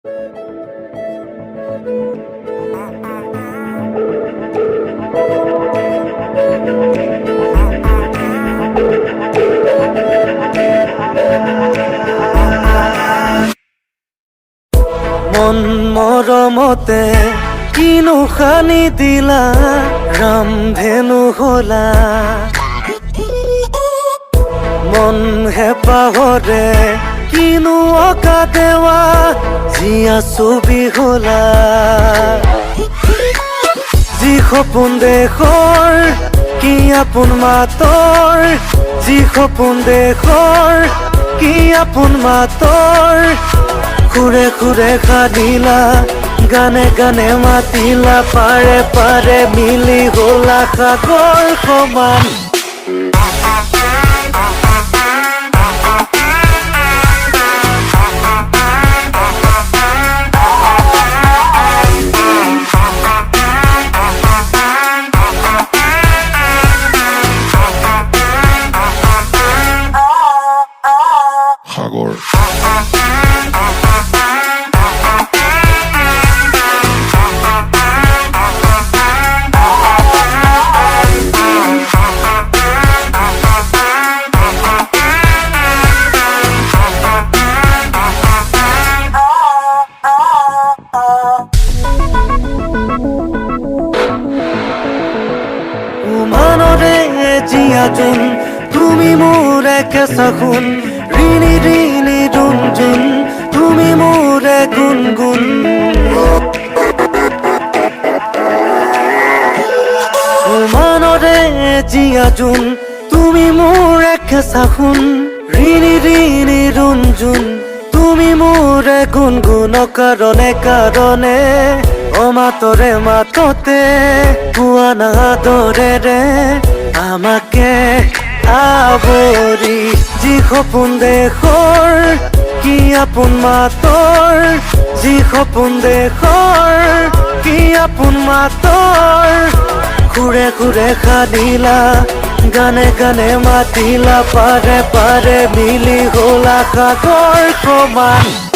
মন মৰমতে কিনো খানি দিলা ৰামধেনু হলা মন হেঁপাহৰে কিনো অকা দেৱা জীয়া ছবি হলা যি সপোন দেশৰ কি আপোন মাতৰ যি সপোন দেশৰ কি আপোন মাতৰ খুৰে খুৰে খাদিলা গানে গানে মাতিলা পাৰে পাৰে মিলি গলা সাগৰ সমান সাগৰ উমানৰে জীয়া জোন তুমি মোৰ কেঁচা সোণ ৰিণি ৰিণি জোন জোন তুমি মোৰ গুণগুণ উমানৰে জীয়া জোন তুমি মোৰ কেঁচা সোণ ৰিণি ৰিণি জোন জোন তুমি মোৰ গুণগুণ কাৰণে কাৰণে অমাতৰে মাততে পোৱা নাদৰেৰে আমাকে আৱৰি যি সপোন দেশৰ কি আপোন মাতৰ যি সপোন দেশৰ কি আপোন মাতৰ খুৰে খুৰে খাদিলা গানে গানে মাতিলা পাৰে পাৰে মিলি গলা সাগৰ সমান